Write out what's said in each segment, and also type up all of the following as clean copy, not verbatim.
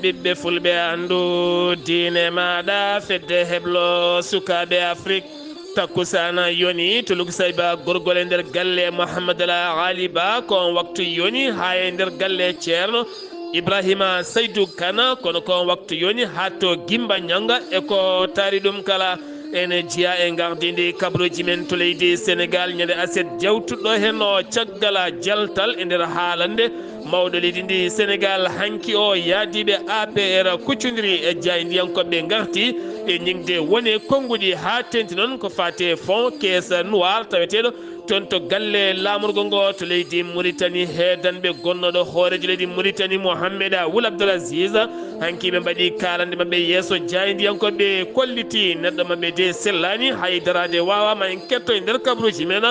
ɓiɓɓe fulɓe andu diine maɗa fedde heblo sukaɓe Afrique takkusana yoni tuluk sayba gorgol e nder galle Mouhamadala Ali Ba kon waktu yoni ha e nder galle ceerno Ibrahima Seydou Kana kono kon waktu yoni ha to Gimba Ñanga e ko taari ɗum kala ene jiya e gardidi kabruji men to leydi Sénégal ñande aset jawtuɗo hen o caggal jaltal e nder haalande mawɗo leydi ndi Sénégal hanki o yaadiɓe APR kuccodiri e jayndiyankoɓe garti e ñingde woni konnguɗi ha tenti noon ko fate fond caisse noir taweteɗo toon to galle lamorgo ngo to leydi Mauritanie heedanɓe gonnoɗo hoorejo leydi Mauritanie Mohamed Ould Abdel Aziz hanki ɓe mbaɗi kalande mabɓe yeeso jayndiyankoɓe kolliti neɗɗo mabɓe de sellani haydarade wawama en ketto e nder kabruji men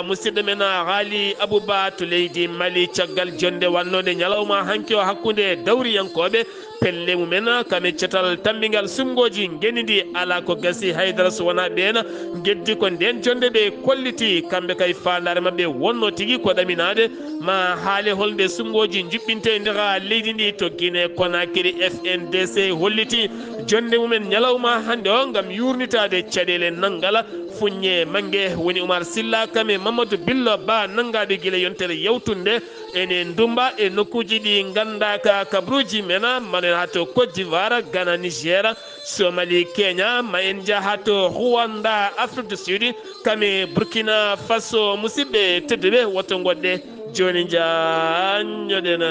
musidɗo men Ali Abouba to leydi Mali caggal jonde wannode ñalawma hanki o hakkude dawriyankoɓe pelle mumen kame cetal tambingal sumgoji genidi ala ko gasi haydara so wona ɓen geddi ko nden jonde ɓe kolliti kamɓe kay fandare mabɓe wonno tigui ko ɗaminade ma haale holde sumgoji juɓɓinte e nder leydi ndi to Guinée Conakry FNDC holliti jonde mumen ñalawma hande o gam yurnitade caɗele nanggala fuñe mangue woni Oumar Silla kame Mamadou Billo Ba nangaɓe guila yontere yawtunde ene ndumba e nokkuji ɗi gandaka kabruji mena manen ha to Côte d'Ivoire Ghana Niger Somalie Kenya ma en jaaha to Rwanda Afrique du Sud kame Burkina Faso musidɓe tedduɓe woto goɗɗe joni jañoɗena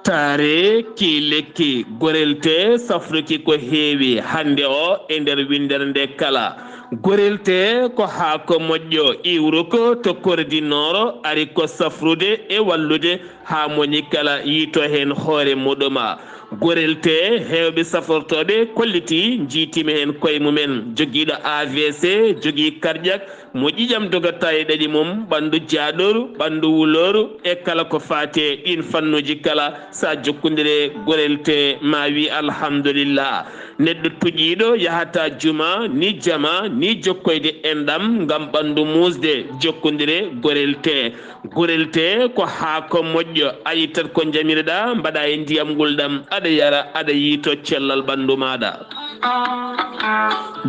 tare ki lekki gorelte safruki ko heewi hande o e nder windere nde kala gorelte ko haako moƴƴo iwruko to kordinoro ari ko safrude e wallude ha moñi kala yiito hen hoore muɗuma gorelte hewɓe safortoɓe kolliti jiitimi hen koye mumen joguiɗo AVC jogui cardiaque mo ƴiƴam dogata e ɗaɗi mum ɓandu jaaɗoru ɓandu wuloru e kala ko fate ɗin fannuji kala sa jokkodire gorelte ma wi alhamdulillah neɗɗo tuƴiɗo yahata juma ni jama ni jokkoyde enɗam gam ɓandu musde jokkodire gorelte ko haako moƴƴo a yittat ko jamireɗa mbaɗa e ndiyam gulɗam aɗa yara aɗa yiito cellal ɓandu maɗa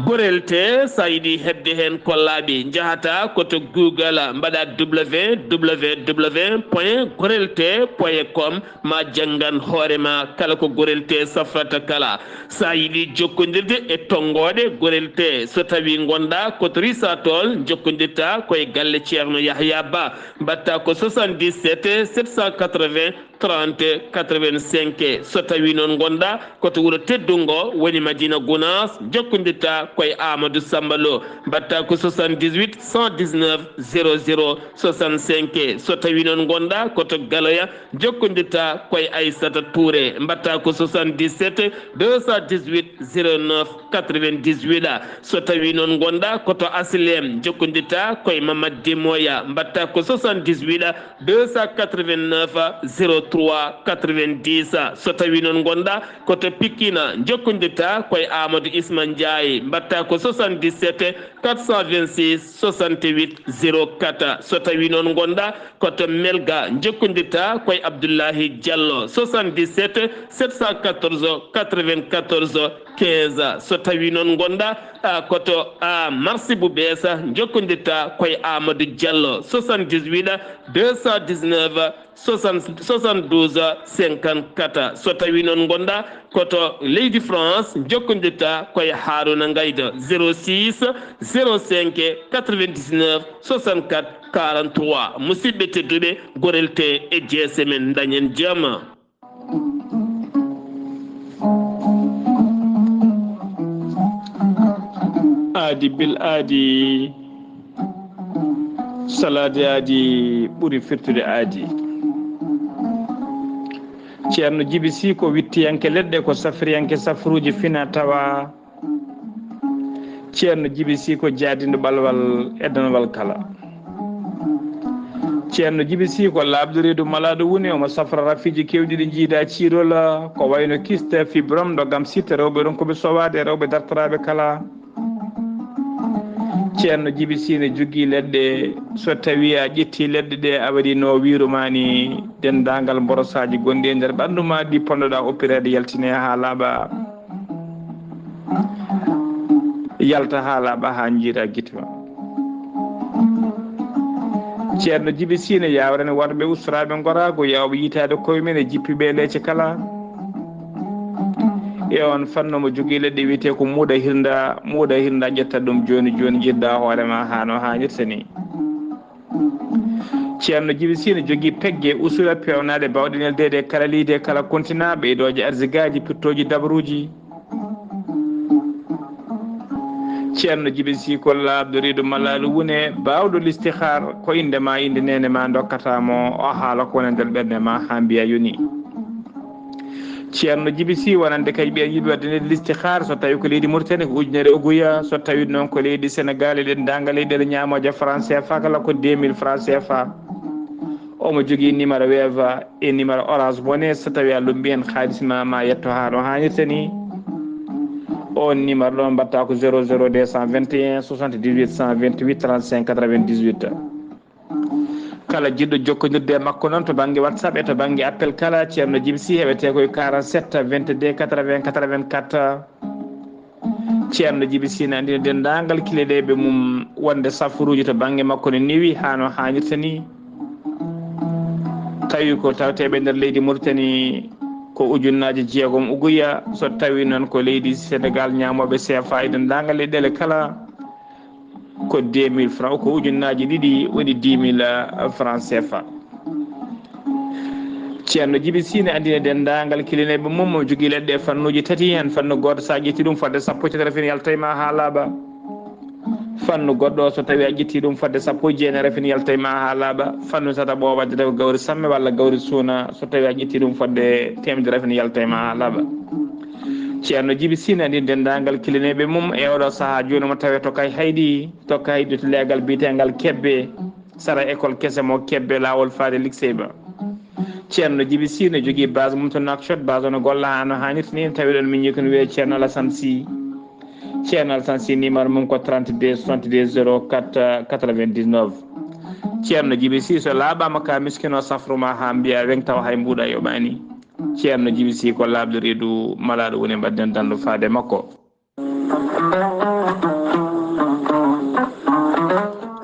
gorelte sa yiɗi hebde hen kollaɓe jahata koto Google mbaɗa www.gorelte.com ma janggan hoorema kala ko gorelte safrata kala sa yiɗi jokkodirde e tongoɗe gorelte so tawi gonɗa koto risatol jokkodirta koye galle ceerno Yahya Ba mbatta ko 77 780 30 85 so tawi noon gonɗa koto wuuro teddungo woni Madina Gounass jokkodirta koye Amadou Samba Lo mbatta ko 78 119 00 65 so tawi noon gonɗa koto Galoya jokkodirta koye Aissata Touré mbatta ko 77 218 09 98 so tawi noon gonɗa koto Aslem jokkodirta koye Mamadou Dimoya mbatta ko 78 289 03 90 so tawi noon gonɗa koto Pikina jokkodirta koye Amadou Isma Ndiaye mbatta ko 77 426 68 04 so tawi noon gonɗa koto Melga jokkodirta koye Abdoullahi Diallo 77 714 94 15 so tawi noon gonɗa koto Marsi Boubessa jokkodirta koye Amadou Diallo 78 219 72 54 so tawi noon gonɗa koto leydi France jokkodirta koye Harouna Ngayda 06 05 99 64 43 musidɓe tedduɓe gorelte e jeese men dañen jaam aadi bil aadi salade aadi ɓuuri firtude aadi ceerno Djiby Sy ko wittiyanke leɗɗe ko safriyanke safruji fina tawa ceerno Djiby Sy ko jaadindo ɓalwal e danwal kala ceerno jibisi ko labdorido malado woni omo safra rafiji kewɗi ɗi jiida ciirol ko wayno kiste fibrom ɗo gam sitta rewɓe ɗon koɓe sowade rewɓe dartoraɓe kala ceerno jibisi ne jogui leɗɗe so tawi a ƴetti leɗɗe ɗe a waɗi no wirumani dendagal borosaji gonɗi e nder ɓandu ma ɗi ponnoɗa oppirede yaltine ha laaɓa yalta ha laaɓa ha jiira guite ma ceerno djiby sy ne yawrani worɓe ustoraɓe gorago yawɓe yitade koye men e jippiɓe leecce kala e on fanno mo jogui leɗɗe wiyete ko muuɗa hirda ƴetta ɗum joni joni jiɗɗa hoorema hano hannirta ni ceerno djiby sy ne jogui peggue usula pewnade bawɗenel dede kala liide kala continent ɓeydoje arsigaji pirtoji dabruji ceerno djiby sy ko labdoriɗo mallalu wune bawɗo listihar ko indema inde nene ma dokkatamo o haala ko wona nder ɓerde ma ha mbiya yoni ceerno djiby sy wonande kay ɓiyen yiɗi wadde nde listihar so tawi ko leydi mauritanie ko ujunere oguya so tawi noon ko leydi sénégal eɗen danga leyɗele ñamoje franc CFA kala ko 2000 franc CFA omo jogui numéro weva e numéro orange monnaie so tawi a lumbi hen halisma ma yetto ha no hannirta ni on numéro ɗon mbatta ko 00 221 78 128 35 98 kala jiɗɗo jokkodirde e makko noon to banggue WhatsApp e to banggue appel kala ceerno djiby sy heɓete koye 47 22 80 84 ceerno djiby sy ne andino dendagal kileɗeɓe mum wonde safaruji to banggue makko ne newi hano hannirta ni tawi ko tawteɓe nder leydi Mauritanie ko ujunnaji 6 uguya so tawi noon ko leydi Sénégal ñamoɓe CFA e dendagal leyɗele kala ko 2000 francs ko ujunnaji 2 waɗi 10 000 francs CFA ceerno djiby sy ne andine dendagal kilineɓe mum mo jogui leɗɗe e fannuji tati hen fannu goto sa ƴetti ɗum fodde sappo e tati yaltayma ha laaɓa fannu goɗɗo so tawi a ƴetti ɗum fodde sappo e jeenere fin yaltayma ha laaɓa fannu tataɓo wadde taw gawri samme walla gawri suuna so tawi a ƴetti ɗum fodde temedere fin yaltayma ha laaɓa ceerno djiby sy ne andi dendagal kilineɓe mum e oɗo saaha joni mo tawe tokka haydi to leegal bitegal kebbe sara école kese mo kebbe lawol faade lycée ba ceerno djiby sy ne jogui base mum to Nouakchott base ono golla hano hannirta ni tawi ɗon min jikoni wiye ceerno Alassane Sy ceerno Alassane Sy numéro mum ko 32 62 04 99 ceerno djiby sy so laaɓama ka miskino safruma ha mbiya weng taw hay mbuuɗa yoɓani ceerno djiby sy ko labdoriɗo malaɗo woni mbadden dandu faade makko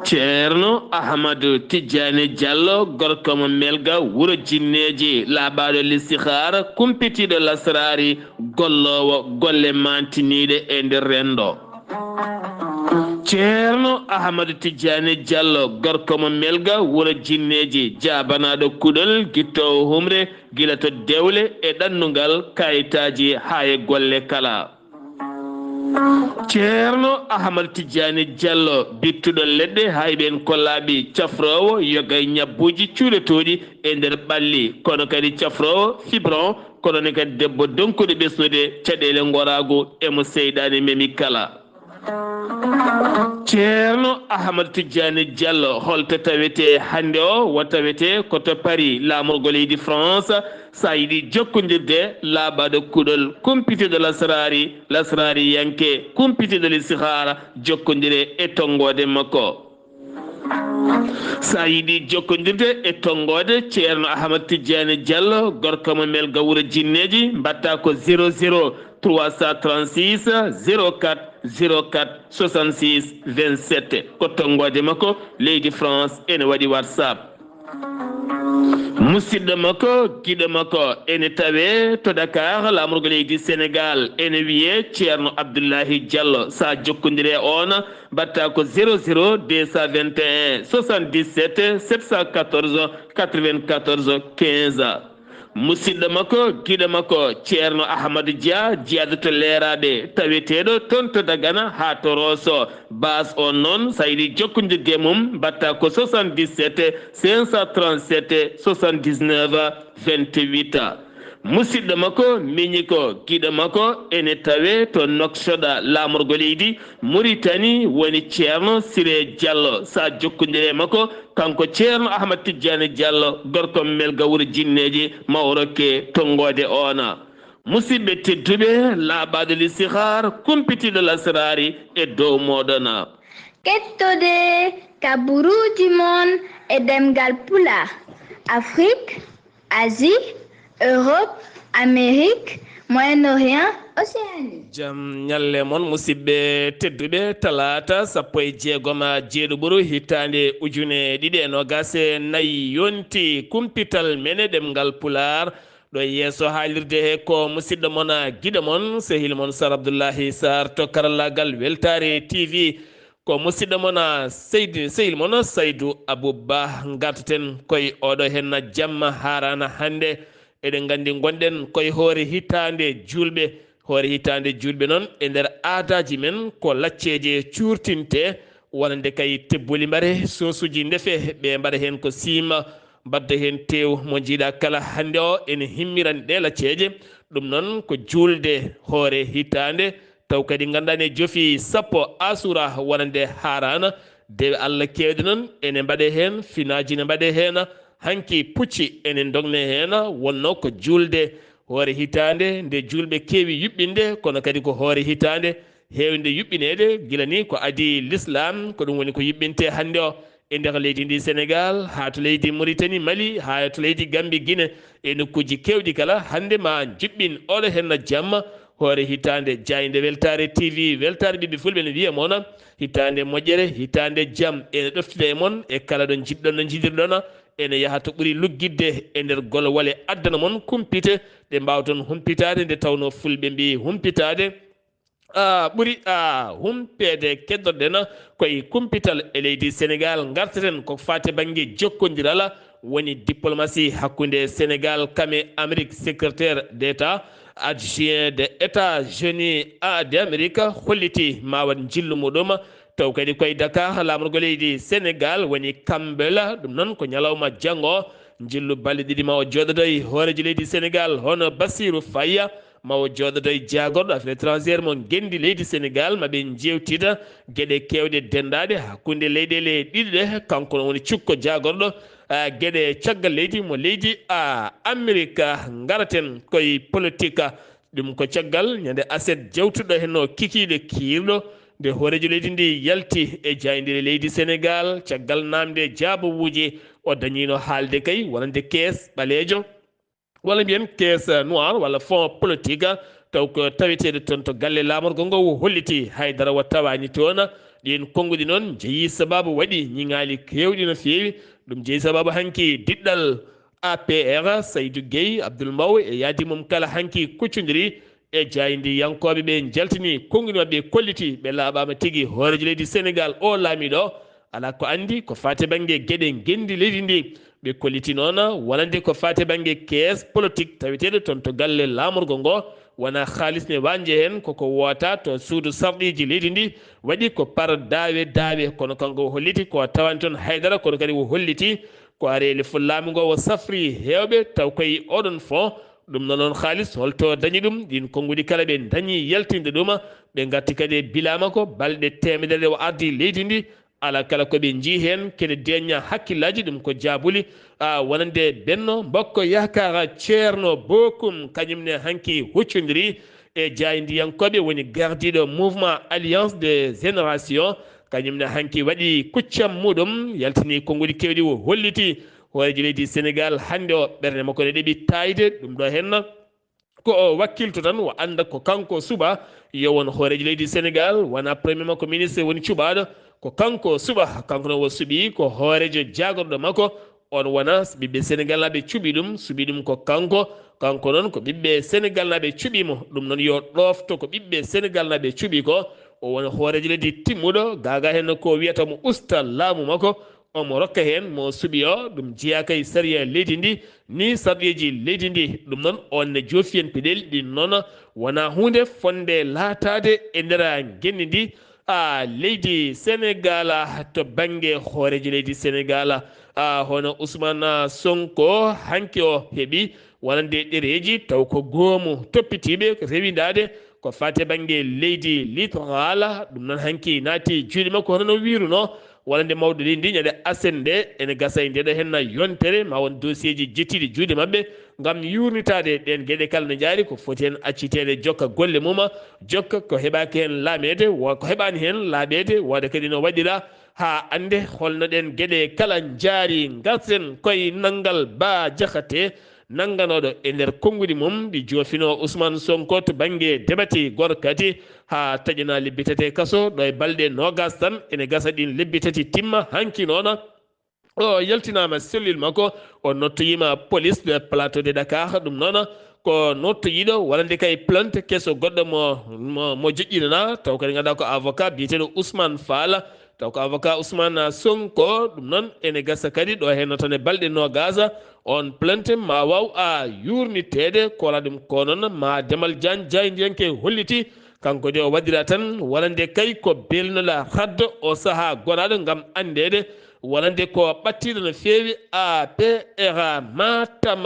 ceerno Ahmadou Tidiane Diallo gorko mo melga wuro jinneji laaɓaɗo listihara kumpitiɗo lasrari gollowo golle mantiniɗe e nder rendo ceerno Ahmadou Tidiane Diallo gorko mo melga wuro jinneji jabanaɗo kuɗol guittowo humre gila to dewle e ɗannungal kayitaji ha e golle kala ceerno Ahmadou Tidiane Diallo bittuɗo leɗɗe hayɓen kollaɓi cafrowo yogay ñabbuji cuuɗetoɗi e nder ɓalli kono kadi cafrowo fibron kono ne kadi debbo donkude ɓesnude caɗele gorago emo seyɗani memi kala ceerno Ahmadou Tidiane Diallo holto tawete hande o wo tawete koto Paris lamorgo leydi France sa yiɗi jokkodirde laaɓaɗo kuɗol kumpitiɗo lasrari yanke kumpitiɗo listihara jokkodire e tongode makko sa yiɗi jokkodirde e tongode ceerno Ahmadou Tidiane Diallo gorko mo melga wuro jinneji mbatta ko 00 336 04 04 66 27 ko tongode makko leydi France ene waɗi WhatsApp musidɗo makko giɗo makko ene tawe to Dakar lamorgo leydi Sénégal ene wiye ceerno Abdoulahi Diallo sa jokkodire on mbatta ko 00 221 77 714 94 15 musidɗo makko giɗo makko ceerno Ahmadou Dia jeyade to leeraɓe taweteɗo toon to Dagana ha to Rosso base on noon sa yiɗi jokkodirde mum mbatta ko 77 537 79 28 musidɗo makko miñi ko kiɗo makko ene tawe to noksoɗa lamorgo leydi Mauritanie woni ceerno Siré Diallo sa jokkodire makko kanko ceerno Ahmad Tidiane Diallo gorko mel gawri jinneji mawrokke tongode ona musidɓe tedduɓe laaɓaɗo listihar kumpitiɗo lasrari e dow moɗona kettode kaburuji mon e demgal pula Afrique Asie Europe Amérique Moyen-Orient Océanie jam ñalle mon musidɓe tedduɓe talata 16 hitande ujune ɗiɗi e nogase nayyi yonti kumpital mene ɗemgal pular ɗo yeeso haalirde he ko musidɗo mon guiɗo mon sehil mon Sar Abdoullahi Sar to karallagal Weltare TV ko musidɗo mon sehil mon Saydou Abouba gartaten koye oɗo hen jamma harana hande eɗen gandi gonɗen koye hoore hitande julɓe noon e nder aadaji men ko lacceje curtinte wonande kay tebboli mbare sosuji ndefe ɓe mbaɗa hen ko sima badda hen tew mo jiiɗa kala hande o ene himmirani ɗe lacceje ɗum noon ko julde hoore hitande taw kadi gandane joofi sappo asura wonande harana dewe Allah kewde noon ene mbaɗe hen finaji ne mbaɗe hen hanki pucci enen dogne hen wonno ko julde hoore hitande nde julɓe keewi yuɓɓinde kono kadi ko hoore hitande hewde yuɓɓinede gila ni ko adi l'islam ko ɗum woni ko yuɓɓinte hande o e nder leydi ndi Sénégal ha to leydi Mauritanie Mali ha to leydi Gambie Guinée e nokkuji kewɗi kala hande ma juɓɓin oɗo hen jamma hoore hitande jayde Weltare TV Weltare ɓiɓɓe fulɓe ne wiya moon hitande moƴƴere hitande jaam ene ɗoftude e moon e kala ɗo jiɗɗon no jiɗirɗon ene yaha to ɓuuri luggidde e nder gol wale addana moon kumpite ɗe mbawton humpitade nde tawno fulɓe mbi humpitade ɓuuri humpede keddoɗen koye kumpital e leydi Sénégal gartaten ko fate banggue jokkodiral woni diplomatie hakkude Sénégal kame Amérique secrétaire d'État adjoint de États-Unis d'Amérique holliti ma wat jillu muɗum taw kadi koye Dakar lamorgo leydi Sénégal woni Kambela ɗum noon ko ñalawma janggo jillu balɗe ɗiɗi ma o joɗodo e hoorejo leydi Sénégal hono Bassirou Faye ma o joɗodo e jagorɗo affaire étrangére mo gendi leydi Sénégal maɓe jewtida gueɗe kewɗe dendade hakkude leyɗele ɗiɗi ɗe kanko woni cukko jagorɗo gueɗe caggal leydi mo leydi Amérique garaten koye politique ɗum ko caggal ñande aset jewtuɗo henno kikiɗe kiirɗo nde hoorejo leydi ndi yalti e jayidiri leydi Sénégal caggal namde jaabuwuji o dañino haalde kay wonande kees ɓaleejo walla mbiyen kees noir walla fond politique taw ko tawetede toon to galle lamorgo ngo holliti haydara wa tawani toon ɗin konguɗi noon jeeyi sababu waɗi ñiŋali kewɗi no feewi ɗum jeeyi sababu hanki diɗɗal APR Saydou Gueye Abdoul Mbow e yaadi mum kala hanki kuccodiri e jayidi yankoɓe ɓe jaltini konguɗi mabɓe kolliti ɓe laaɓama tigui hoorejo leydi Sénégal o laamiɗo ala ko andi ko fate banggue gueɗe gendi leydi ndi ɓe kolliti noon wonande ko fate banggue kees politique taweteɗo toon to galle lamorgo ngo wona halis ne wanje hen koko wota to suudu sarɗiji leydi ndi waɗi ko par dawe kono kanko holliti ko tawani toon haydara kono kadi o holliti ko areele fullami ngo o safri hewɓe taw koye oɗon fond ɗum noon halis holto dañi ɗum ɗin konguɗi kala ɓe dañi yaltinde ɗum ɓe gatti kadi bilama ko balɗe temedere o ardi leydi ndi ala kala koɓe jii hen kene deña hakkillaji ɗum ko jabuli wonande benno mbokko yakara ceerno bokum kañumne hanki huccodiri e jaydiyankoɓe woni gardiɗo mouvement alliance des générations kañumne hanki waɗi kuccam muɗum yaltini konguɗi kewɗi o holliti hoorejo leydi Sénégal hande o ɓerde makko ne ɗeɓi tayde ɗum ɗo henna ko o wakkilto tan o anda ko kanko suuɓa yowon hoorejo leydi Sénégal wona premier makko ministre woni cuɓaɗo ko kanko suuɓa kanko no o suuɓi ko hoorejo jagorɗo makko on wona ɓiɓɓe Sénégal naɓe cuuɓi ɗum suuɓi ɗum ko kanko noon ko ɓiɓɓe Sénégal naɓe cuuɓimo ɗum noon yo ɗofto ko ɓiɓɓe Sénégal naɓe cuuɓi ko o wona hoorejo leydi timmuɗo gaga hen ko wiyata mo usta laamu makko omo rokka hen mo suuɓi o ɗum jeeya kay sariya leydi ndi ni sarɗeji leydi ndi ɗum noon on ne joofi en peɗeli ɗin noon wona hunde fonde laatade e nder genni ndi leydi Sénégal to banggue hoorejo leydi Sénégal hono Ousmane Sonko hanki o heeɓi wonande ɗereji taw ko goomu toppitiɓe ko rewidade ko fate banggue leydi littoral ɗum noon hanki naati juuɗe makko hono no wiruno wonande mawɗo ɗi ndi ñande asen nde ene gasa e ndeɗo henna yontere ma won dossier ji jettiɗi juuɗe mabɓe gam yurnitade ɗen gueɗe kala no jaari ko foti hen accitede jokka golle muma jokka ko heɓaki hen laamede ko heɓani hen laaɓede wode kadi no waɗira ha ande holno ɗen gueɗe kala jaari garten koye naggal Bah Diakhaté nanganoɗo e nder konngudi mum ɗi joofino Ousmane Sonko to banggue debati goto kadi ha taƴina lebbi tati kaso ɗo e balɗe nogas tan ene gasa ɗin lebbi tati timma hanki noon o yaltinama sellil makko o nottoyima police ɗo plateau de Dakar ɗum noon ko nottoyiɗo walande kay plainte kesso goɗɗo mo joƴƴinana taw kadi ganduɗa ko avocat biyeteɗo Ousmane Fall taw ko avocat Ousmane Sonko ɗum noon ene gasa kadi ɗo henno tan e balɗe nogas on plainte ma waw a yurnitede kola ɗum ko noon ma Jamal Diagne jaydiyanke holliti kanko de o waɗira tan walande kay ko belnola raddo o saaha gonaɗo gam andede walande ko ɓattiɗo no feewi APR Matam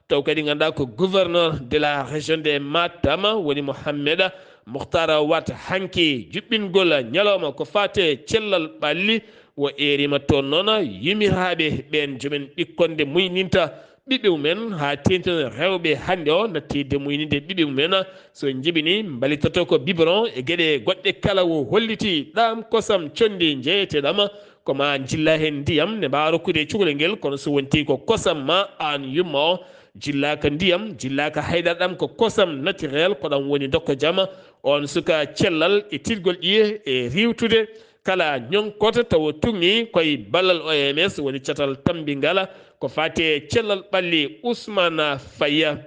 taw kadi ganduɗa ko gouverneur de la région de Matam woni Mohamed Mokhtar Wat hanki juɓɓingol ñalawma ko fate cellal ɓalli wo erima toon noon yimiraɓe ɓen jomen ɓikkonde muyninta ɓiɓɓe mumen ha tentino rewɓe hande o nattide muyninde ɓiɓɓe mumen so jibini balitoto ko biberon e gueɗe goɗɗe kala wo holliti ɗam kosam condi jeeyeteɗam koma jilla hen ndiyam ne mbawa rokkude cukalel ngel kono so wonti ko kosam ma an yumma o jillaka ndiyam jillaka haydara ɗam ko kosam naturel ko ɗam woni dokka jama on suka cellal e tirgol ƴiye e riwtude kala ñonkoto tawa tumi koye ballal OMS woni catal tambingala ko fate cellal ɓalli Ousmane Faye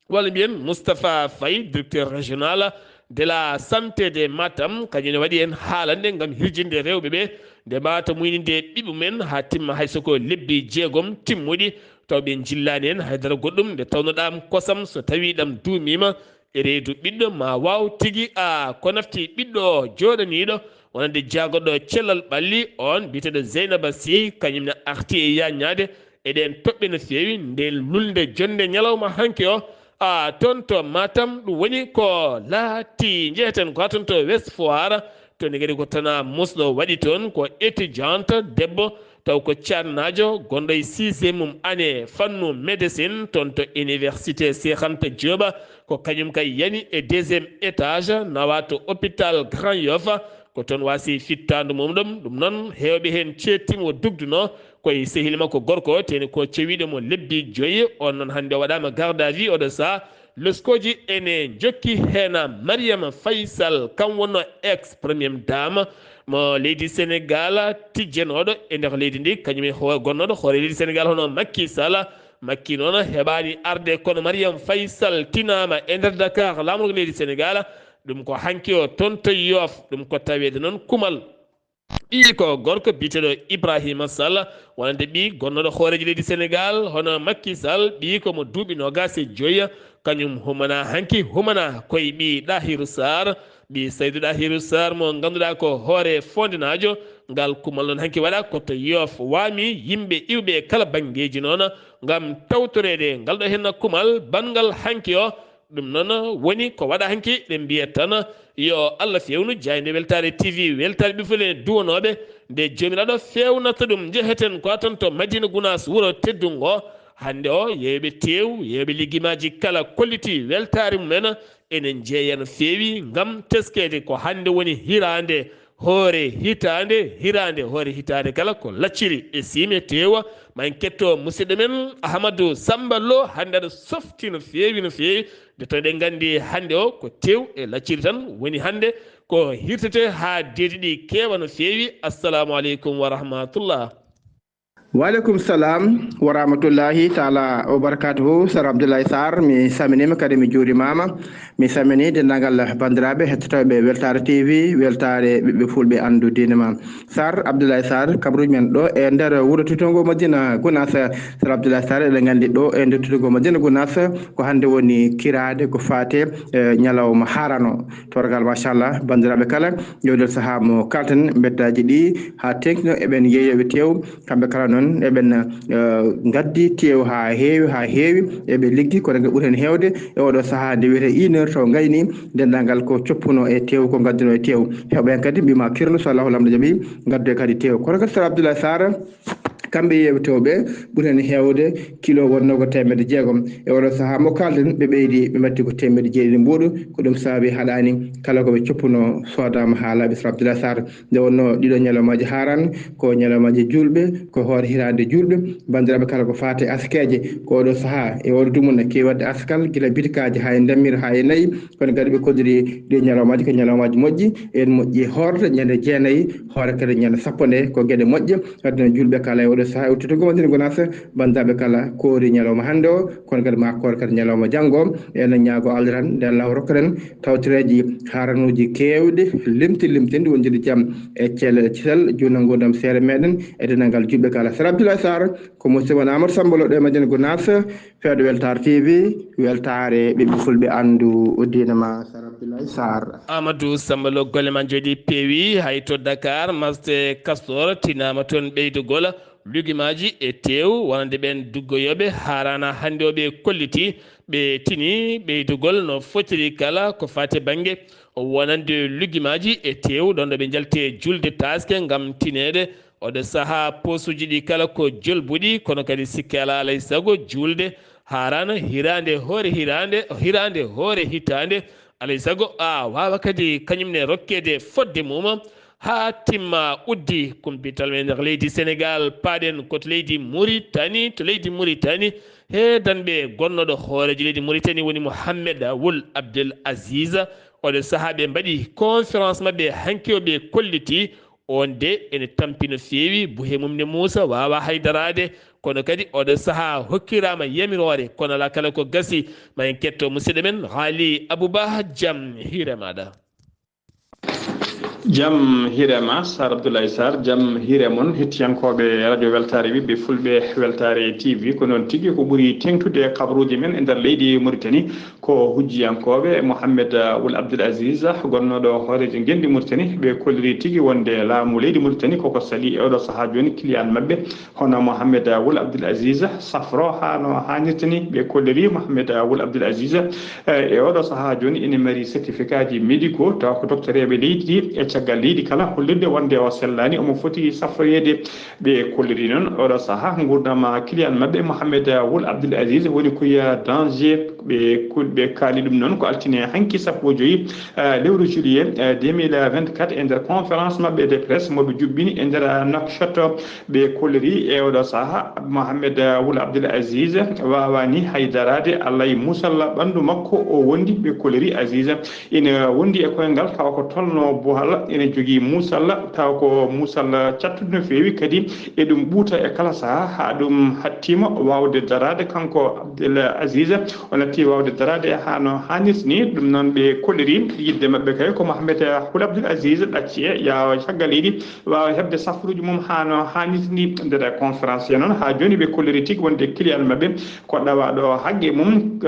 walla mbiyen Moustapha Faye directeur régional de la santé de Matam kañum ne waɗi hen haalande gam hirjinde rewɓe ɓe nde mbawata muyninde ɓiɓɓe men ha timma haysoko lebbi jeegom timmuɗi taw ɓe jillani hen haydara goɗɗum nde tawnoɗam kosam so tawi ɗam duumima e reedu ɓiɗɗo ma waw tigui ko nafti ɓiɗɗo joɗaniɗo wonande jagoɗo cellal ɓalli on biteɗo Zeynaba Sy kañumne arti e yañade eɗen toɓɓe no fewi nde lulde jonde ñalawma hanki o toon to Matam ɗum woni ko laati jeeten ko toon to West Foire toon kadi ko tana musɗo waɗi toon ko étudiante debbo taw ko ceernajo gonɗo e 6e année fannu médecine toon to université Cheikh Anta Diop ko kañum kay yani e 2e étage nawa to hôpital Grand Yoff ko toon wasi fittandu mum ɗum noon hewɓe hen cettimo dugduno koye sehil makko gorko teni ko cewiɗomo lebbi joyyi on noon hande o waɗama garde à vue oɗo saha leskoji ene jokki hen Mariama Faysal kam wonno ex première dame mo leydi Sénégal tijjenoɗo e nder leydi ndi kañum e gonnoɗo hoore leydi Sénégal hono Macky Sall Macky noon heɓani arde kono Mariama Faysal tinama e nder Dakar lamorgo leydi Sénégal ɗum ko hanki o toon to Yoff ɗum ko tawede noon kumal ɓi ko gorko biteɗo Ibrahima Sall wonande ɓi gonnoɗo hooreji leydi Sénégal hono Macky Sall ɓi komo duuɓi nogas e joyyi kañum humana hanki humana koye ɓi Ɗahiru Sarr ɓi Saydou Ɗahiru Sarr mo ganduɗa ko hoore fondinajo ngal kumal noon hanki waɗa koto Yoff wami yimɓe iwɓe kala banggueji noon gam tawtorede ngal ɗo henna kumal bangal hanki o ɗum noon woni ko waɗa hanki ɗe mbiyat tan yo Allah fewnu Jayde Weltare TV weltare ɓe fole duwanoɓe nde jomiraɗo fewnata ɗum jeheten ko tan to Madina Gounass wuuro teddungo hande o yeɓe tew yeɓe ligguimaji kala kolliti weltare mumen enen jeeya no fewi gam teskede ko hande woni hirande hoore hitande kala ko lacciri e siime tewa ma en ketto musidɗo men Ahmadou Samba Lo hande aɗa softi no fewi nde to eɗen gandi hande o ko tew e lacciri tan woni hande ko hirtete ha deedi ɗi kewa no fewi. Assalamu aleykum wa rahmatullah. Waleykum salam wa rahmatullahi taala wa barakatuhu. Sar Abdoulaye Sarr mi saminima kadi mi juurimama mi samini dendagal bandiraɓe hettotoɓe Weltare TV weltare ɓiɓɓe fulɓe andu diine ma. Sar Abdoulaye Sarr kabruji men ɗo e nder wuuro Tutongo Madina Gounass. Sar Abdoulaye Sarr eɗen gandi ɗo e nder Tutongo Madina Gounass ko hande woni kirade ko fate ñalawma harano torgal machallah bandiraɓe kala jewdel saaha mo kalten beddaji ɗi ha tenkino eɓen yeeyoɓe tew kamɓe kala noon noon eɓen gaddi tew ha heewi eɓe liggi kono ɓuri hen hewde e oɗo saaha nde wiyete 1 heure taw gayni dendagal ko coppuno e tew ko gaddino e tew heɓen kadi mbima kirlo so allahu lamɗo jaaɓi gaddu e kadi tew kono kadi Sara Abdoulaye Sarr kamɓe yewtoɓe ɓuri hen hewde kilo wonno ko 600 e oɗo saaha mo kalden ɓe ɓeydi ɓe mbatti ko 900 mbuɗu ko ɗum saabi haɗani kala koɓe coppuno sodama ha laaɓi Sara Abdoulaye Sarr nde wonno ɗiɗo ñalomaji haran ko ñalomaji julɓe ko hoore hirande julɓe bandiraɓe kala ko fate askeje ko oɗo saaha e oɗo dumuna kewi wadde askal guila bitikaji ha e dammir ha e nayyi kono kadi ɓe koddiri ɗi ñalomaji ko ñalomaji moƴƴi en moƴƴi horde ñande 9 hoore kadi ñande 10 ko gueɗe moƴƴe wadde no julɓe kala e oɗo saaha e uttito gomandini gonasa bandaɓe kala koori ñalawma hande o kono kadi ma koor kadi ñalawma janggo ene ñaago Allah tan nde Allah rokkeren tawtoreji haranuji kewɗe limtinde wonjude jaam e thiel juna gondam seere meɗen e dendagal julɓe kala Sara Abdoulaye Sarr ko musidɗo Amadou Sambolo ɗo e Madina Gounass fewde Weltare TV weltare ɓiɓɓe fulɓe andu diine ma Sara Abdoulaye Sarr. Amadou Sambolo golle man jooɗi peewi hay to Dakar masde Castor tinama toon ɓeydugol luguimaji e tew wonande ɓen duggoyoɓe harana hande o ɓe kolliti ɓe tini ɓeydugol no fotiri kala ko fate banggue wonande luguimaji e tew ɗon ɗo ɓe jalte julde taske gam tinede oɗo saaha posuji ɗi kala ko jolbuɗi kono kadi sikke ala alay saago julde harana hirande hoore hitande alay saago wawa kadi kañumne rokkede fodde mum ha timma uddi kumpital men nder leydi Sénégal paɗen koto leydi Mauritanie to leydi Mauritanie heedanɓe gonnoɗo hoorejo leydi Mauritanie woni Mohamed Wul Abdel Aziz oɗo saaha ɓe mbaɗi conférence mabɓe hanki o ɓe kolliti on de ene tampi no feewi buhe mum ne Moussa wawa haydarade kono kadi oɗo saaha hokkirama yamirore kono ala kala ko gasi ma en ketto musidɗo men Haali Abouba jaam hiire maɗa. Jam hirema Sara Abdoulaye Sarr jam hire mon hettiyankoɓe radio weltare wiɓɓe fulɓe weltare TV ko noon tigui ko ɓuuri tengtude kabaruji men e nder leydi Mauritanie ko hujjiyankoɓe Mohamed Wul Abdel Aziz gonnoɗo hoorejo gendi Mauritanie ɓe kolliri tigui wonde laamu leydi Mauritanie koko sali e oɗo saaha joni client mabɓe hono Mohamed Wul Abdel Aziz safro hano hannirtani ɓe kolliri Mohamed Wul Abdel Aziz e oɗo saaha joni ene mari certificat ji médicaux taw ko docteur eɓe leydi e caggal leydi kala hollirde wonde o sellani omo foti safroyede ɓe kolliri noon oɗo saaha gurdama client mabɓe Mohamed Wul Abdel Aziz woni koya danger ɓe kaali ɗum noon ko altine hanki 15 lewru juillet 2024 e nder conférence mabɓe de presse moɓe jubbini e nder Nouakchott ɓe kolliri e oɗo saaha Mohamed Wul Abdel Aziz wawani haydarade Allah e musalla ɓandu makko o wondi ɓe kolliri Aziz ina wondi e koyngal tawa ko tolno bohal ene jogui musalla taw ko musalla cattude no fewi kadi e ɗum ɓuuta e kala saaha ha ɗum hattima wawde darade kanko Abdel Aziz o natti wawde darade hano hannirta ni ɗum noon ɓe kolliri yidde mabɓe kay ko Mohamed Wul Abdel Aziz ɗacci e yawa caggal yiɗi wawa hebde safruji mum hano hannirta ni nder conférence noon ha joni ɓe kolliri tigui wonde client mabɓe ko ɗawaɗo haqqe mum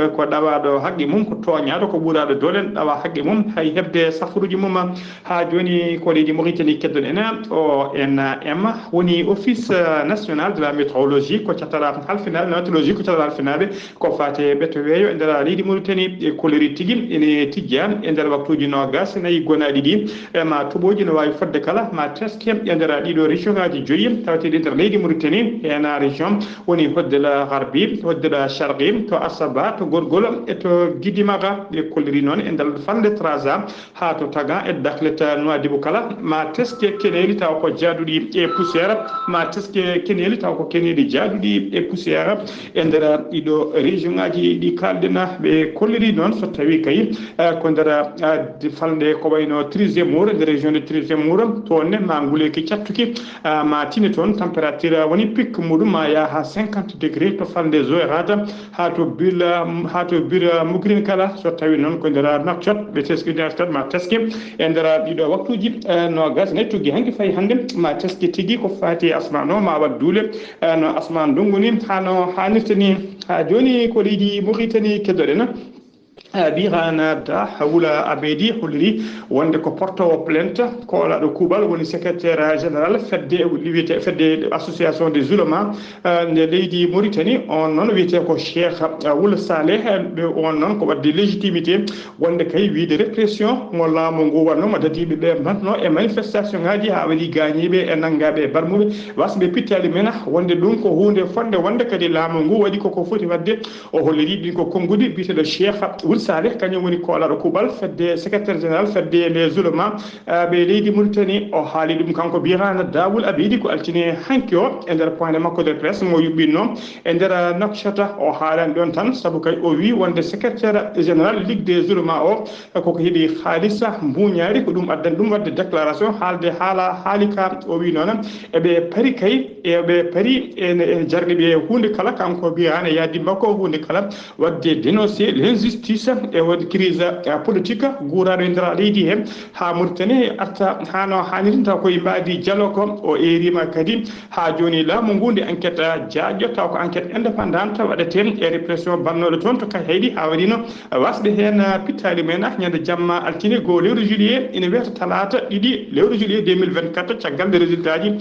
ko toñaɗo ko ɓuuraɗo dole ɗawa haqqe mum hay hebde safruji mum ha joni ko leydi Mauritanie keddon ena ONM woni office national de la météorologie ko catara halfinade météorologie ko catara halfinade ko fate ɓetto weeyo e nder leydi Mauritanie e koleri tigui ene tijja e nder waktuji nogas nayi gonaɗi ɗi ma toɓoji no wawi fodde kala ma teske e nder ɗiɗo région ngaji joyyi tawateɗi nder leydi Mauritanie ena région woni hoddel harbi hoddel sharqi to Asaba to Gorgol e to Guidimaga ɓe koleri noon e nder falde Trarza ha to Tagan e Dakhlet Nouadhibou kala ma teske keneli taw ko jaaduɗi e poussiére ma teske keneli taw ko keneli jaaduɗi e poussiére e nder ɗiɗo région ngaji ɗi kaldena ɓe kolliri noon so tawi kay ko nder falde ko wayno 3e mour nder région de 3e mour toonne ma nguleki cattuki ma tine toon température woni pic muɗum ma yaha 50 degré to falde Zoyrata ha to bir Mougrine kala so tawi noon ko nder Nouakchott ɓe teski ma teske e nder ɗiɗo waktuji nogas nayi tugui hanki fayi hande ma teske tigui ko fati asman o ma wat duule no asman ndungu ni hano hannirta ni ha joni ko leydi Mauritanie keddoɗen birana da hawula abedi hulri wonde ko porto plainte ko la do kubal woni secrétaire général fedde association des ulama de leydi Mauritanie on non wiete ko Cheikh Wul Saleh be on non ko wadde légitimité wonde kay wiide répression mo laamu ngo wanno ma dadibe be manno e manifestation ngaji ha wadi gañibe e nangabe barmube wasbe pittali mena wonde dum ko hunde fonde wonde kadi laamu ngo wadi ko foti wadde o holliri din ko kongudi biite de Cheikh Wul Saleh kañum woni koolaɗo kubal fedde secrétaire général fedde les ulama ɓe leydi Mauritanie o haali ɗum kanko birana Dawul Abidi ko altine hanki o e nder point de makko de presse mo yuɓɓinno e nder Nouakchott o haalani ɗon tan saabu kay o wi wonde secrétaire général ligue des ulama o koko heeɓi haalisa mbuñaari ko ɗum addani ɗum wadde déclaration haalde haalika o wi noon eɓe pari kay eɓe pari e jarni ɓe hunde kala kanko birana yaadi makko hunde kala wadde dénoncé l'injustice e wodi crise politique guuraɗo e nder leydi he ha Mauritanie arta hano hanirinta koye mbaadi dialogue o erima kadi ha joni laamu ngu nde enquête jaaƴo taw ko enquête indépendante waɗete e répression bannoɗo toon to kay hayɗi ha waɗino wasɓe hen pittali men ñande jamma altine go lewru juillet ina wiyata talata ɗiɗi lewru juillet 2024 caggal de résultat ji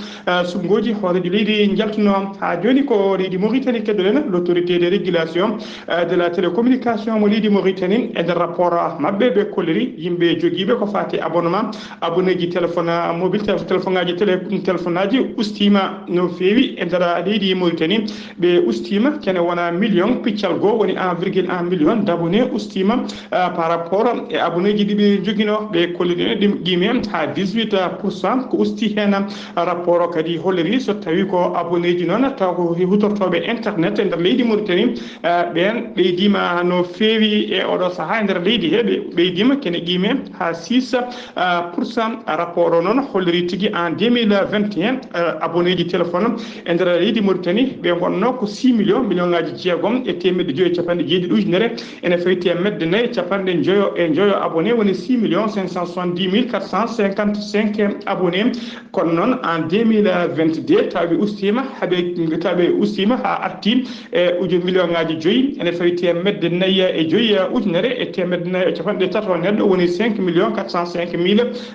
sumgoji hooreji leydi jaltuno ha joni ko leydi Mauritanie keddoɗen l'autorité de régulation de la télécommunication mo leydi Mauritanie e nder rapport mabɓe ɓe kolliri yimɓe joguiɓe ko fati abonnement abonné ji téléphone mobile téléphone ngaji téléphone aji ustima no feewi e nder leydi Mauritanie ɓe ustima kene wona million piccal goo woni 1,1 million d'abonné ustima par rapport e abonné ji ɗiɓe joguino ɓe kolliri ɗim qimi ha 18% ko usti hen rapport o kadi holliri so tawi ko abonné ji noon taw ko hutortoɓe internet e nder leydi Mauritanie ɓen ɓeydima no feewi e oɗo saaha e nder leydi he ɓeydima kene qimi ha 6% rapport o noon holliri tigui en 2021 abonné ji téléphone e nder leydi Mauritanie ɓe gonno ko 6 million ngaji jeegom e temedde joyi capanɗe jeeɗiɗi ujunere ene fayti e medde nayyi capanɗe joyo abonné woni 6 570 455 abonné kono noon en 2022 tawi ustima ha arti e million ngaji joyi ene fayti e medde nayyi e joyi ujunere e temedde nayyi e capanɗe tato neɗɗo woni 5 405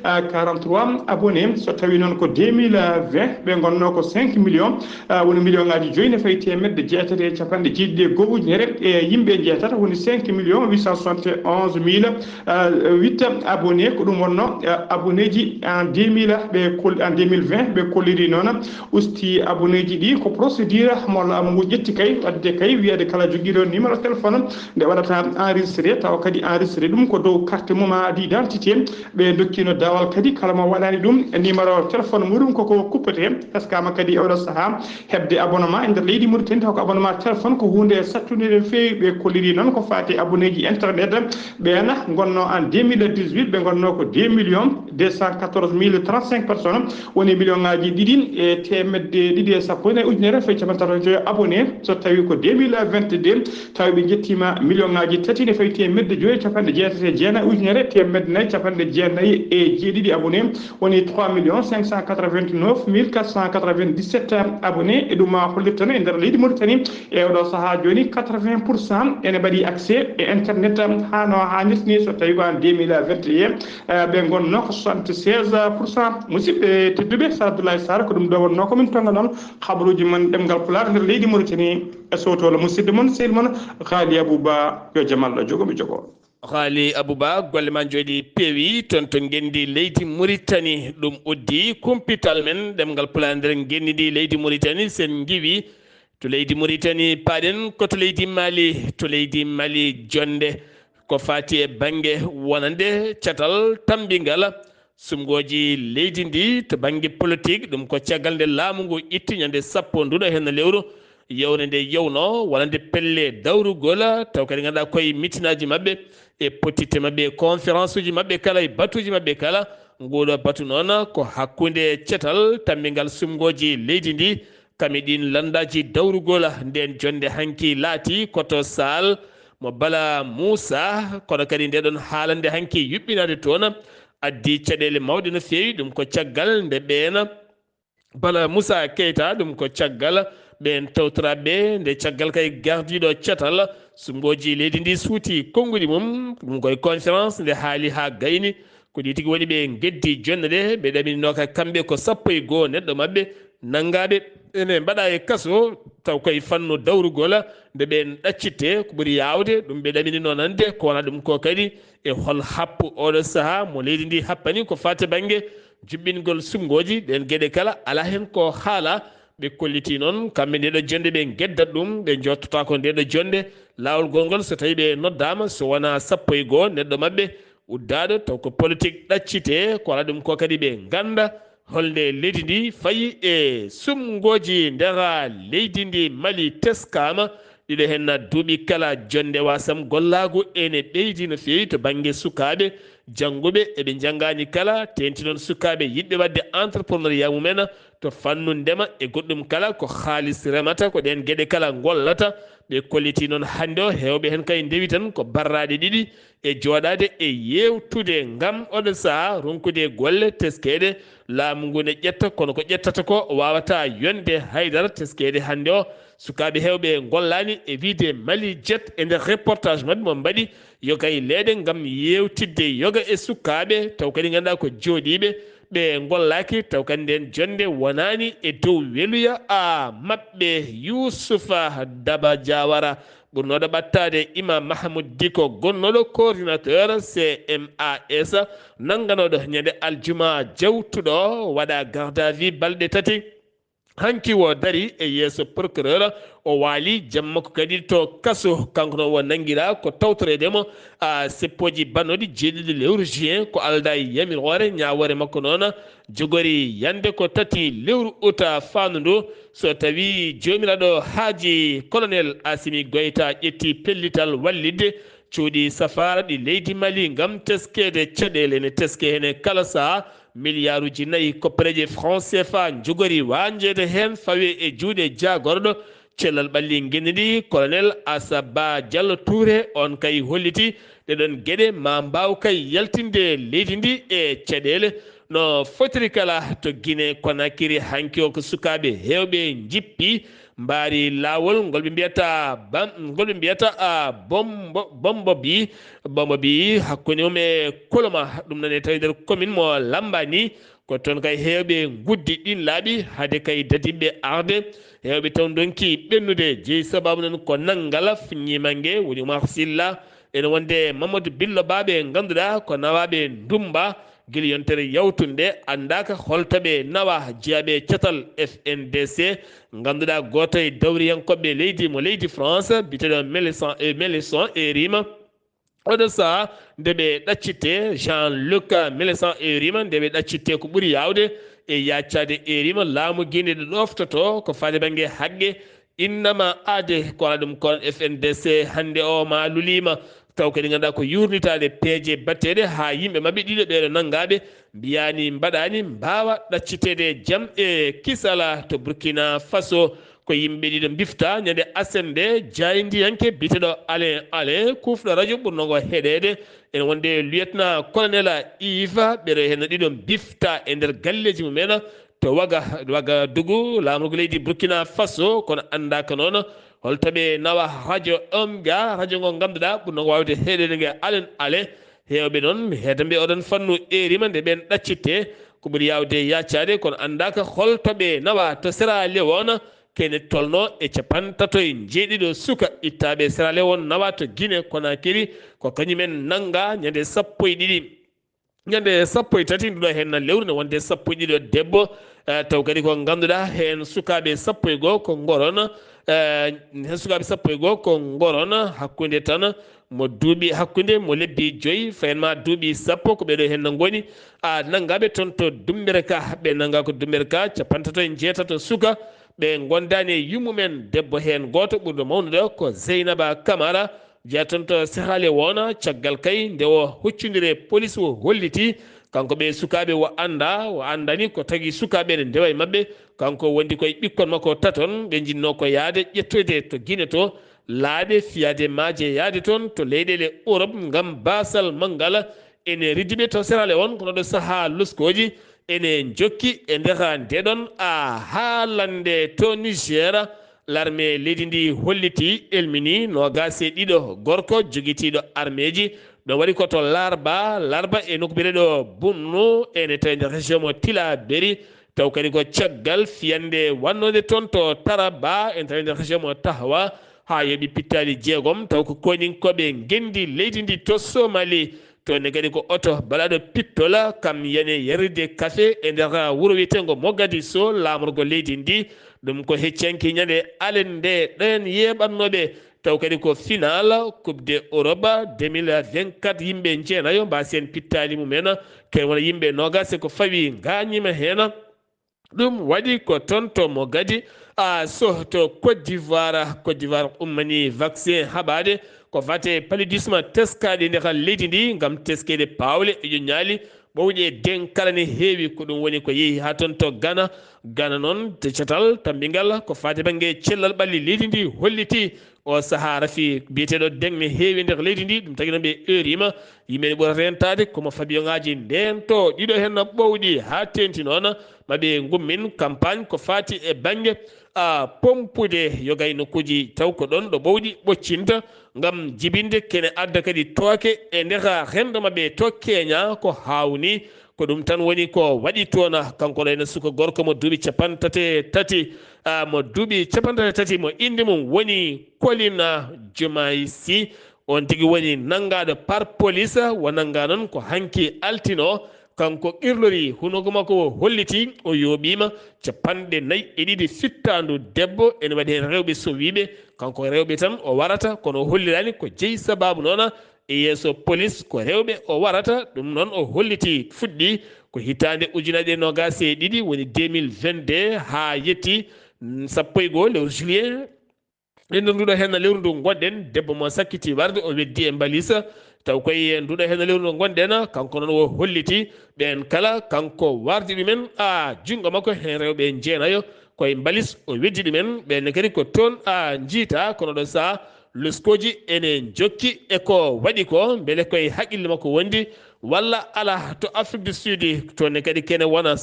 043 abonné so tawi noon ko 2020 ɓe gonno ko 5 million woni million ngaji joyi ne fayti e medde jeetati e capanɗe jeeɗiɗi e goho ujunere e yimɓe jeetata woni 5 million 871 8 abonné ko ɗum wonno abonné ji en 2020 ɓe kolliri noon usti abonné ji ɗi ko procédure mo laamu ngu ƴetti kay wadde kay wiyede kala joguiɗo numéro téléphone nde waɗata enregistré taw kadi enregistré ɗum ko dow carte mum d'identité ɓe dokkino dawal kadi kala mo waɗani ɗum numéro téléphone muɗum koko kuppete eskama kadi e oɗo saaha hebde abonnement e nder leydi Mauritanie taw ko abonnement téléphone ko hunde sattude feewi ɓe kolliri noon ko fati abonné ji internet ɓen gonno en 2018 ɓe gonno ko 2 214 035 personnes woni million ngaji ɗiɗi e temedde ɗiɗi e sappo e ujunere fayi capantato joyi abonné so tawi ko 2022 tawi ɓe jettima million ngaji tati ne fayi temedde joyi capanɗe jeetati e jeenayi ujunere temedde nayyi capanɗe jeenayi e jeeɗiɗi abonné woni 3 589 497 abonné e ɗum hollirtano e nder leydi Mauritanie e oɗo saaha joni 80% ene mbaɗi accès e internet hano hannirtini so tawi ko en 2021 ɓe gonno ko 76% musidɓe tedduɓe Sara Abdoulaye Sarr ko ɗum ɗo wonno komin tonga noon habaruji mon ɗemgal Pulaar nder leydi Mauritanie e sowtolo musidɗo moon sehil moon Haali Abouba yo jaam Allah jogo mi jogo Haali Abouba golle ma jooɗi peewi toon to gendi leydi Mauritanie ɗum uddi kumpital men ɗemgal Pulaar nder gendiɗi leydi Mauritanie sen giwi to leydi Mauritanie paaɗen koto leydi Mali jonde ko fati e banggue wonande catal tambingal sumgoji leydi ndi to banggue politique ɗum ko caggal nde laamu ngu itti ñande sappo nduɗo hen lewru yewre nde yewno wonande pelle dawrugol taw kadi ganduɗa koye mitinaji mabɓe e pottitte mabɓe conférence uji mabɓe kala e batuji mabɓe kala nguɗo batu noon ko hakkude cetal tambingal sumgoji leydi ndi kami ɗin landaji dawrugol nden jonde hanki laati koto sal mo Bala Moussa kono kadi ndeɗon haalande hanki yuɓɓinade toon addi caɗele mawɗe no feewi ɗum ko caggal nde ɓeena Bala Moussa Keita ɗum ko caggal ɓen tawtoraɓe nde caggal kay gardiɗo cetal sumgoji leydi ndi suuti konngudi mum ɗum koye conférence nde haali ha gayni ko ɗi tigi woni ɓe geddi jonde ɗe ɓe ɗaminino ka kamɓe ko 11 neɗɗo mabɓe nangaɓe ene mbaɗa e kaso taw koye fannu dawrugol nde ɓen ɗaccitte ko ɓuuri yawde ɗum ɓe ɗaminino nande ko wona ɗum ko kadi e hol happu oɗo saaha mo leydi ndi happani ko fate banggue juɓɓingol sumgoji ɗen gueɗe kala ala hen ko haala ɓe kolliti noon kamɓe ndeɗo jonde ɓe geddat ɗum ɓe jottota ko ndeɗo jonde lawol gongol so tawi ɓe noddama so wona 11 neɗɗo mabɓe uddaɗo taw ko politique ɗaccite ko wala ɗum ko kadi ɓe ganda holde leydi ndi fayi e sumgoji ndera leydi ndi Mali teskama ɗiɗo hen duuɓi kala jonde wasam gollago ene ɓeydi no fewi to banggue sukaɓe jangguɓe eɓe janggani kala tenti noon sukaɓe yiɗɓe wadde entrepreneuriat mumen to fannu ndema e goɗɗum kala ko haalis remata ko ɗen gueɗe kala gollata ɓe kolliti noon hande o hewɓe hen kay ndewi tan ko barraɗe ɗiɗi e joɗade e yewtude ngam oɗo saaha ronkude golle teskede laamu ngu ne ƴetta kono ko ƴettata ko wawata yonde haydara teskede hande o sukaɓe hewɓe gollani e wiide Mali Jet e nder reportage mabɓe mo mbaɗi yo kay leeɗe ngam yewtidde yoga e sukaɓe taw kadi ganduɗa ko jooɗiɓe ɓe gollaki taw kadi nden jonde wonani e dow weluya mabɓe Youssoufa Daba Diawara ɓurnoɗo ɓattade Imam Mahamoud Diko gonnoɗo coordinateur CMAS nanganoɗo ñande aljuma jawtuɗo waɗa garde à vue balɗe tati hanki wo dari e yeeso procureur o waali jamma ko kadi to kaso kanko no wo nanguira ko tawtoredemo seppoji bannoɗi jeeɗiɗi lewru juin ko alda e yamirore ñawore makko noon jogori yande ko tati lewru août fandu ndu so tawi jomiraɗo haaji colonel Assimi Goïta ƴetti pellital wallidde cuuɗi safara ɗi leydi Mali ngam teskede caɗele ne teske hene kala saha milliards 4 koppareje franc CFA jogori wanjede hen fawe e juuɗe jagorɗo cellal ɓalli guendiɗi colonel Asaba Diallo Touré on kay holliti ɗeɗon gueɗe ma mbaw kay yaltinde leydi ndi e caɗele no fotiri kala to Guinée Conakry hanki o ko sukaɓe hewɓe jippi mbaari lawol ngol ɓe mbiyata bombo bi hakkude mum e koloma ɗum nane tawi nder commune mo lambani ko toon kay hewɓe guddi ɗin laaɓi haade kay dadiɓe arde hewɓe taw donki ɓennude jeeyi sababu noon ko nanngala ñimangue woni Oumar Silla ene wonde Mamadou Billo Baɓe ganduɗa ko nawaɓe Dumba guila yontere yawtunde andaka holtoɓe nawa jeeyaɓe cetal FNDC ganduɗa goto e dawriyankoɓe leydi mo leydi France biteɗo Mélenchon e rima oɗo saha ndeɓe ɗaccitte Jean-Luc Mélenchon e rima ndeɓe ɗaccitte ko ɓuuri yawde e yaccade e rima laamu guine ɗo ɗoftoto ko fade banggue haqqe innama aade ko ala ɗum kon FNDC hande o ma lulima taw kadi ganduɗa ko yurnitade peeje batteɗe ha yimɓe mabɓe ɗiɗo ɓeɗo nangaɓe mbiyani mbaɗani mbawa ɗaccitede jaam e kisala to Burkina Faso ko yimɓe ɗiɗo bifta ñande asende jaydiyanke biteɗo Alain kufɗo radio ɓurnogo heɗede ene wonde lieutenant colonel Yves ɓeɗo hen ɗiɗo bifta e nder galleji mumen to waga dugu laamugo leydi Burkina Faso kono andaka noon holtoɓe nawa radio Omga radio ngo ganduɗa ɓurnogo wawde heɗede nge ale hewɓe noon heetamɓe oɗon fannu erima nde ɓen ɗaccitte ko ɓuuri yawde yaccade kono andaka holtoɓe nawa to Sierra Leone kene tolno e 37 suka ittaɓe Sierra Leone nawa to Guinée Conakry ko kañumen nanga ñande 12 ñande 13 nduɗo hen lewru ne wonde 12 debbo taw kadi ko ganduɗa hen sukaɓe 11 ko goron hen sukaɓe 11 ko goron hakkude tan mo duuɓi hakkude mo lebbi 5 fayenma duuɓi 10 ko ɓeɗo hen goni nangaɓe toon to Dumberka ɓe nanga ko Dumberka 36 suka ɓe gondani e yummumen debbo hen goto ɓurɗo mawnude ko Zeynaba Camara jeeya toon to Sierra Leone caggal kay nde o huccudire police o holliti kanko ɓe sukaɓe o andani ko tagui sukaɓe ne ndewa e mabɓe kanko wondi koye ɓikkon makko taton ɓe jinno ko yaade ƴettoyde to Guinée to laaɓe fiyade maaje yaade toon to leyɗele Europe ngam basal manggal ene riddiɓe to Sierra Leone kono ɗo saaha luskoji ene jokki e nder ndeɗon haalande to Niger l'armée leydi ndi holliti elmini no gase ɗiɗo gorko jogitiɗo armeji ɗo waɗi koto larba e nokkubire ɗo bunnu ene tawi nder région mo tila beri taw kadi ko caggal fiyande wannode toon to taraba ene tawi nder région mo tahwa ha yoɓi pittali jeegom taw ko koninkoɓe gendi leydi ndi to somali to ne kadi ko oto balaɗo pittola kam yane yaride café e nder wuuro wiyetengo Mogadiscio lamorgo leydi ndi ɗum ko heccanki ñande alen nde ɗen yeɓannoɓe taw kadi ko final coupe de Europe 2024 yimɓe jeenayo mbasen pittali mumen kay wona yimɓe nogas ko fawi gañima hen ɗum waɗi ko toon to Mogadi to Côte d'Ivoire ummani vaccin haɓade ko fate paludisme teskaɗe nder leydi ndi gam teskede pawle e ƴoñali ɓowɗi e denkala ne heewi ko ɗum woni ko yeehi ha toon to Ghana noon decatal tambingal ko fate banggue cellal ɓalli leydi ndi holliti o saaha rafi biyeteɗo deng ne heewi nder leydi ndi ɗum tagui noon ɓe heurima yimɓe ne ɓuura rentade komo fabiyoŋaji nden to ɗiɗo hen ɓowɗi ha tenti noon maɓe gummin campagne ko fati e banggue pompude yogay nokkuji taw ko ɗon ɗo ɓowɗi ɓoccinta gam jibinde kene adda kadi tooke e nder rendo maɓe to Kenya ko hawni ko ɗum tan woni ko waɗi toon kanko ene suka gorko mo duuɓi capantate tati mo inde mum woni Colin Jumaye Sy on tigui woni nangaɗo par police wonanga noon ko hanki altino kanko qirlori hunuko makko holliti o yooɓima 42 fittandu debbo ene waɗi hen rewɓe sowiɓe kanko rewɓe tan o warata kono o hollirani ko jeeyi sababu noon e yeeso police ko rewɓe o warata ɗum noon o holliti fuɗɗi ko hitande ujunere nogas e ɗiɗi woni 2022 ha yetti 11 lewru juillet e nder nduɗo hen lewru ndu gonɗen debbo mo sakkiti warde o weddi e mbalisa taw koye nduɗo hen lewru ndu gonɗen kanko noon o holliti ɓen kala kanko wardi ɗumen jungo makko hen rewɓe jeenayo koye mbalis o weddi ɗumen ɓenne kadi ko toon jiita kono ɗo saaha luskoji ene jokki eko waɗi ko beele koye haqqille makko wondi walla ala to Afrique du Sud toonne kadi kene wona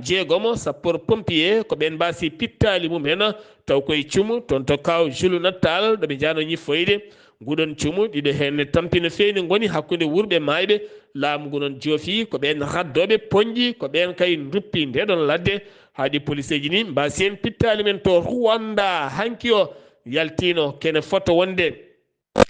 jeegomo sapeur pompier ko ɓen mbasi pittali mum hen taw koye cuumu toon to kaw Jules Nattal ɗoɓe jano ñiffoyde nguɗon cuumu ɗiɗo hen tampino feewni goni hakkude wurɓe mayɓe laamu ngu noon joofi ko ɓen raddoɓe poñƴi ko ɓen kay duppi ndeɗon ladde haadi police ji ni mbasi hen pittali men to Rwanda hanki o yaltino kene foto wonde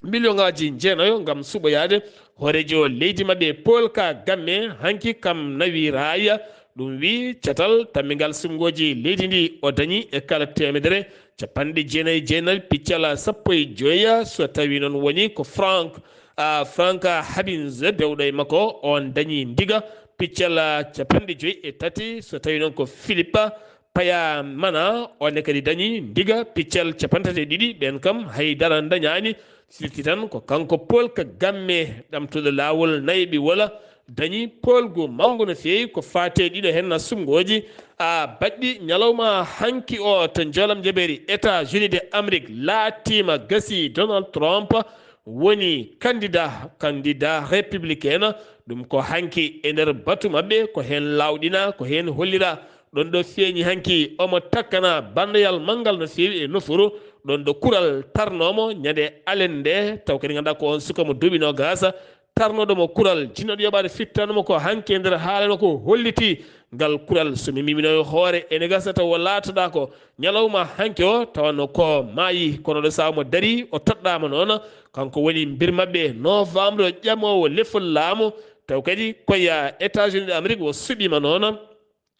million ngaji jeenayo gam suɓoyade horejo leydi mabɓe Paul Kagame hanki kam nawi raya ɗum wi catal tammigal sumgoji leydi ndi o dañi e kala temedere 99 piccal 15 so tawi noon woni ko Frank Habinz dewɗo e makko on dañi ndiga piccal 53 so tawi noon ko Philippe Paya Mana onne kadi dañi ndiga piccal 32 ɓen kam haydara dañani silti tan ko kanko Paul Kagame ɗamtuɗo lawol nayɓi wala dañi polgu mangu no feewi ko fate ɗiɗo hen sumgoji baɗɗi ñalawma hanki o to jolam jaɓeri États-Unis d'Amérique laatima gasi Donald Trump woni candidat républicain ɗum ko hanki e nder batu mabɓe ko hen lawɗina ko hen hollira ɗon ɗo feeñi hanki omo takkana bandayal manggal no feewi e nofuru ɗon ɗo kural tarnomo ñande alen nde taw kadi ganduɗa ko on suka mo duuɓino gasa tarnoɗomo kural jinnoɗo yoɓade fittanmo ko hanki e nder haalano ko holliti ngal kural somi mimino hoore ene gasa taw laatoɗa ko ñalawma hanki o tawanno ko maayi kono ɗo sawa mo dari o toɗɗama noon kanko woni mbir mabɓe novembre ƴamowo lefol laamu taw kadi koye États-Unis d'Amérique o suɓima noon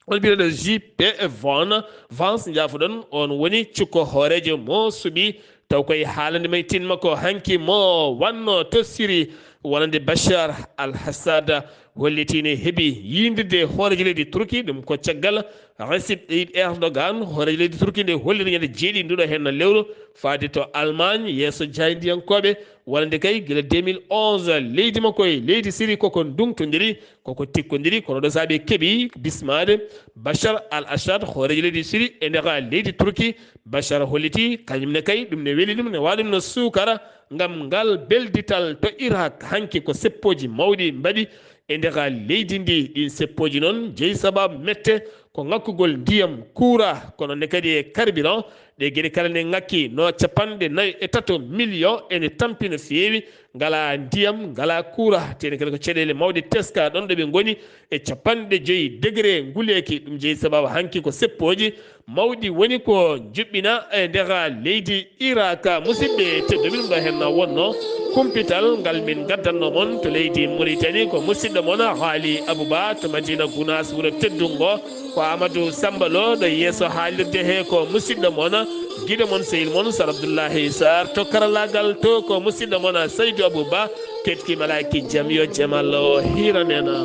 on mbiɗoɗo JP Vance jafoɗon on woni cukko hoorejo mo suuɓi taw koye haalande may tinma ko hanki mo wanno to Syrie wonande Bachar al-Assad hollitine heeɓi yindirde hoorejo leydi Turki ɗum ko caggal Recep Tayyip Erdogan hoorejo leydi Turki nde holliri ñande jeeɗi nduɗo hen lewru faade to Allemagne yeeso jaydiyankoɓe wonande kay guila 2011 leydi makko e leydi Syrie koko ndungtodiri koko tikkodiri kono ɗo saaɓe keeɓi bismade Bachar al-Assad hoorejo leydi Syrie e nder leydi Turki Bachar holliti kañumne kay ɗum ne weeli ɗum ne waɗi ɗum no sukara ngam ngal beldital to Irak hanki ko seppoji mawɗi mbaɗi e ndega leydi ndi ɗin seppoji noon jeyi sabab mette ko ŋakkugol ndiyam kuura kono ne kadi e carburant ɗe gueɗe kala ne ŋakki no 43 million ene tampi no feewi ngala ndiyam ngala kuura tene kadi ko caɗele mawɗe teska ɗon ɗo ɓe goni e 5 degré nguleki ɗum jeyi sababu hanki ko seppoji mawɗi woni ko juɓɓina e ndega leydi iraka musidɓe tedduɓe ɗum ɗo henna wonno kumpital ngal min gaddanno moon to leydi Mauritanie ko musidɗo moon haali Abouba to Madina Gounass wuuro teddungo ko Amadou Samba Lo ɗo yeeso haalirde he ko musidɗo moon guiɗo moon sehil moon Sar Abdoullahi Sarr to karallagal to ko musidɗo moon Saydou Abouba ketki malaki jaam yo jamal o hiranena